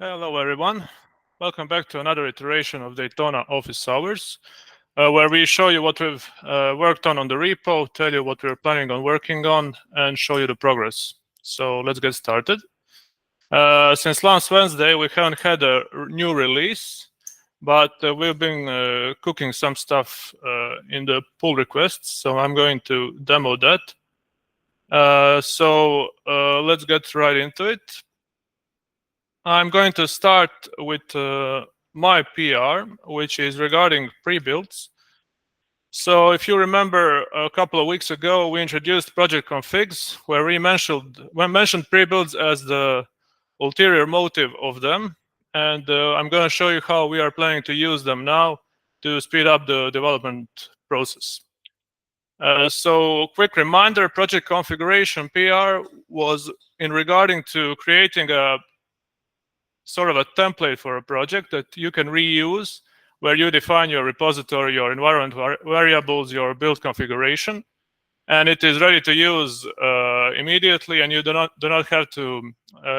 Hello, everyone. Welcome back to another iteration of Daytona Office Hours, where we show you what we've worked on the repo, tell you what we're planning on working on, and show you the progress. So let's get started. Since last Wednesday, we haven't had a new release, but we've been cooking some stuff in the pull requests, so I'm going to demo that. Let's get right into it. I'm going to start with my PR, which is regarding pre-builds. So if you remember, a couple of weeks ago, we introduced project configs, where we mentioned pre-builds as the ulterior motive of them. And I'm going to show you how we are planning to use them now to speed up the development process. So quick reminder, project configuration PR was in regarding to creating a sort of a template for a project that you can reuse, where you define your repository, your environment variables, your build configuration, and it is ready to use immediately, and you do not have to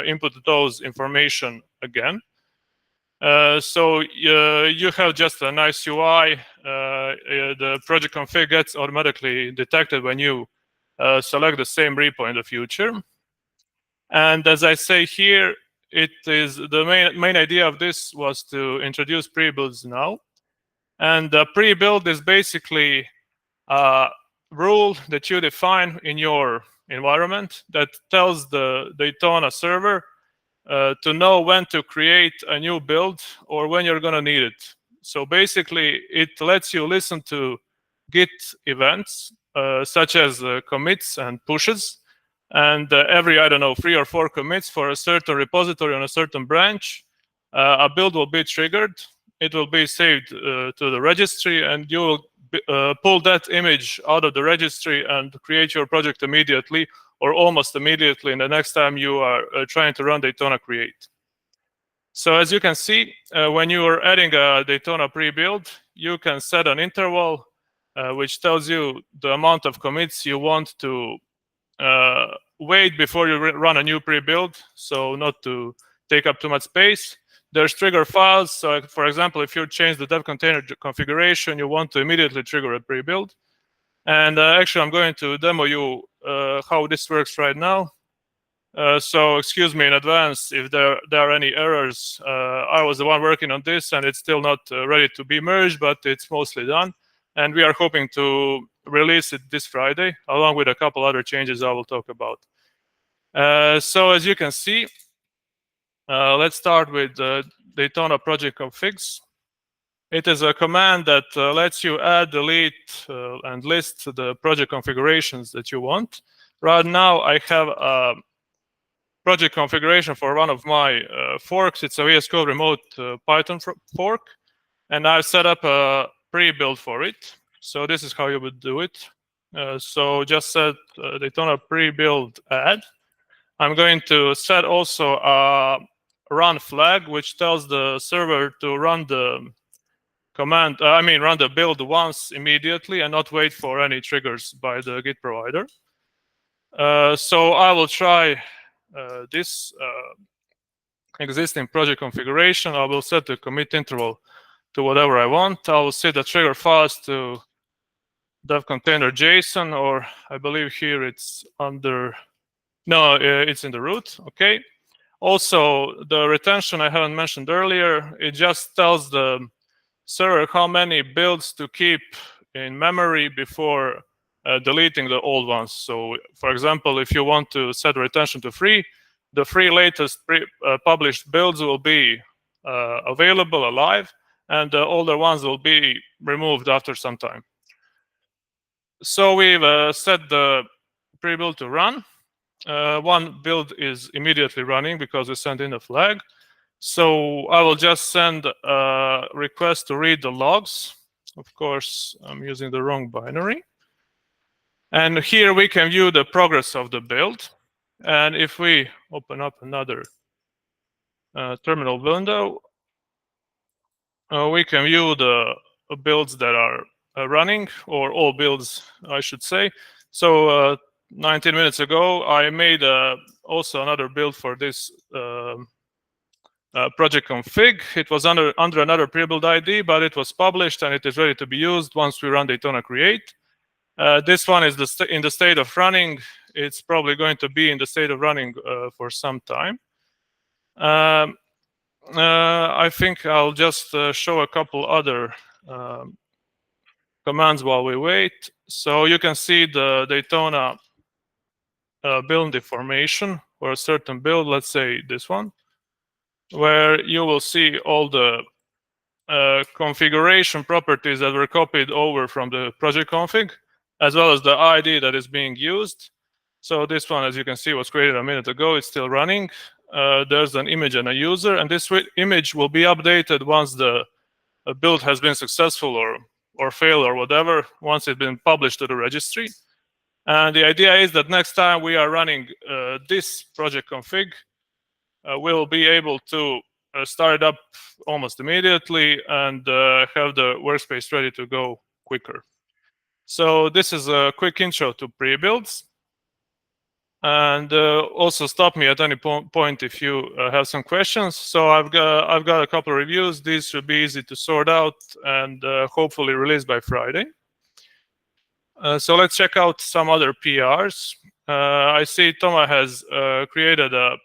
input those information again. You have just a nice UI. The project config gets automatically detected when you select the same repo in the future. And as I say here, it is the main idea of this was to introduce pre-builds now. And the pre-build is basically a rule that you define in your environment that tells the Daytona server to know when to create a new build or when you're going to need it. So basically, it lets you listen to Git events, such as commits and pushes. And every, I don't know, 3 or 4 commits for a certain repository on a certain branch, a build will be triggered. It will be saved to the registry, and you will pull that image out of the registry and create your project immediately, or almost immediately, in the next time you are trying to run Daytona create. So as you can see, when you are adding a Daytona pre-build, you can set an interval, which tells you the amount of commits you want to wait before you run a new pre-build, so not to take up too much space. There's trigger files. So for example, if you change the dev container configuration, you want to immediately trigger a pre-build. And actually, I'm going to demo you how this works right now. So excuse me in advance if there are any errors. I was the one working on this, and it's still not ready to be merged, but it's mostly done. And we are hoping to release it this Friday, along with a couple other changes I will talk about. So as you can see, let's start with Daytona project configs. It is a command that lets you add, delete, and list the project configurations that you want. Right now, I have a project configuration for one of my forks. It's a VS Code remote Python fork, and I've set up a pre-build for it. So this is how you would do it. So just set Daytona pre-build add. I'm going to set also a run flag, which tells the server to run the command, run the build once immediately and not wait for any triggers by the Git provider. So I will try this existing project configuration. I will set the commit interval to whatever I want. I will set the trigger files to dev container JSON, or I believe here it's under, no, it's in the root. Okay. Also, the retention I haven't mentioned earlier, it just tells the server how many builds to keep in memory before deleting the old ones. So for example, if you want to set retention to 3, the 3 latest published builds will be available alive, and the older ones will be removed after some time. So we've set the pre-build to run. One build is immediately running because we sent in a flag. So I will just send a request to read the logs. Of course, I'm using the wrong binary. And here we can view the progress of the build. And if we open up another terminal window, we can view the builds that are running, or all builds, I should say. So 19 minutes ago, I made also another build for this project config. It was under another pre-build ID, but it was published and it is ready to be used once we run Daytona create. This one is in the state of running. It's probably going to be in the state of running for some time. I think I'll just show a couple other commands while we wait. So you can see the Daytona build information for a certain build, let's say this one, where you will see all the configuration properties that were copied over from the project config, as well as the ID that is being used. So this one, as you can see, was created a minute ago. It's still running. There's an image and a user, and this image will be updated once the build has been successful or failed or whatever, once it's been published to the registry. And the idea is that next time we are running this project config, we'll be able to start it up almost immediately and have the workspace ready to go quicker. So this is a quick intro to pre-builds. And also stop me at any point if you have some questions. So I've got a couple of reviews. These should be easy to sort out and hopefully released by Friday. So let's check out some other PRs. I see Toma has created a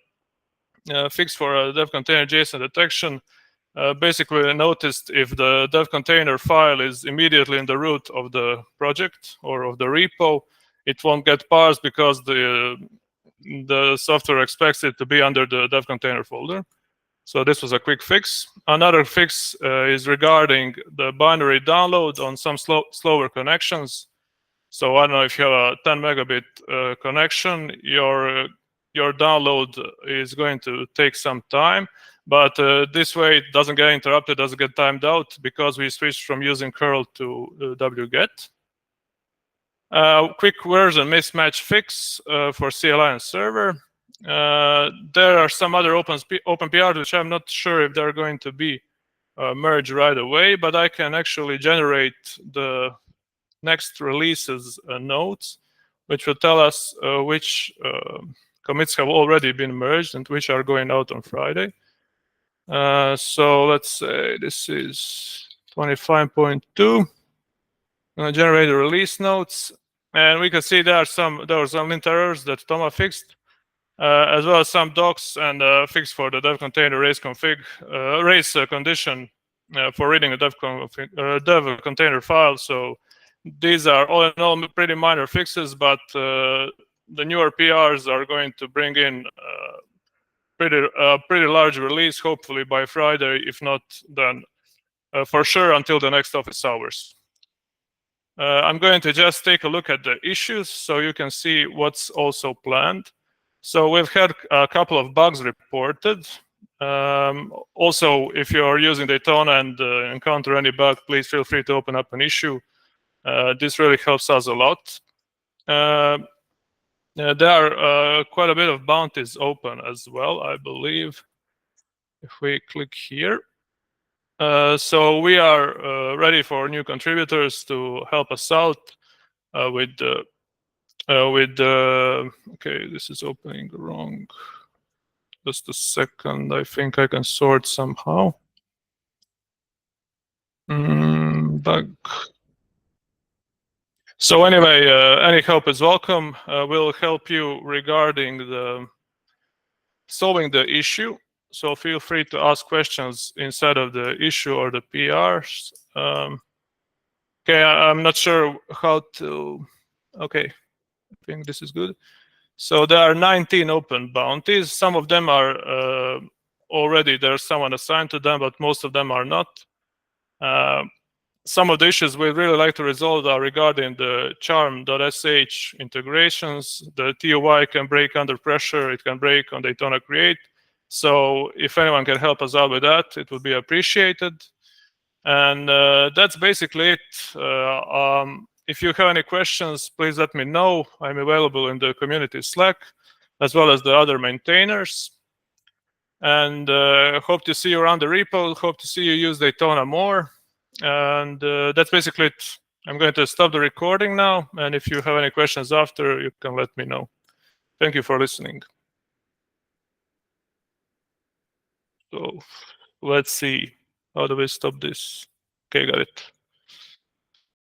fix for a dev container JSON detection. Basically, I noticed if the dev container file is immediately in the root of the project or of the repo, it won't get parsed because the software expects it to be under the dev container folder. So this was a quick fix. Another fix is regarding the binary download on some slower connections. So I don't know if you have a 10 megabit connection, your download is going to take some time, but this way it doesn't get interrupted, doesn't get timed out because we switched from using curl to wget. Quick version mismatch fix for CLI and server. There are some other open PRs which I'm not sure if they're going to be merged right away, but I can actually generate the next releases notes, which will tell us which commits have already been merged and which are going out on Friday. So let's say this is 25.2. Generate the release notes, and we can see there were some lint errors that Toma fixed, as well as some docs and fix for the dev container race config race condition for reading a dev container file. So these are all in all pretty minor fixes, but the newer PRs are going to bring in pretty large release, hopefully by Friday, if not then for sure until the next office hours. I'm going to just take a look at the issues so you can see what's also planned. So we've had a couple of bugs reported. Also, if you're using Daytona and encounter any bug, please feel free to open up an issue. This really helps us a lot. There are quite a bit of bounties open as well, I believe. If we click here. So we are ready for new contributors to help us out with okay, this is opening wrong. Just a second, I think I can sort somehow. Bug. So anyway, any help is welcome. We'll help you regarding the solving the issue. So feel free to ask questions inside of the issue or the PRs. Okay, I'm not sure how to. Okay, I think this is good. So there are 19 open bounties. Some of them are already there's someone assigned to them, but most of them are not. Some of the issues we'd really like to resolve are regarding the charm.sh integrations. The TOI can break under pressure. It can break on Daytona Create. So if anyone can help us out with that, it would be appreciated. And that's basically it. If you have any questions, please let me know. I'm available in the community Slack, as well as the other maintainers. And hope to see you around the repo. Hope to see you use Daytona more. And that's basically it. I'm going to stop the recording now. And if you have any questions after, you can let me know. Thank you for listening. So let's see. How do we stop this? Okay, got it.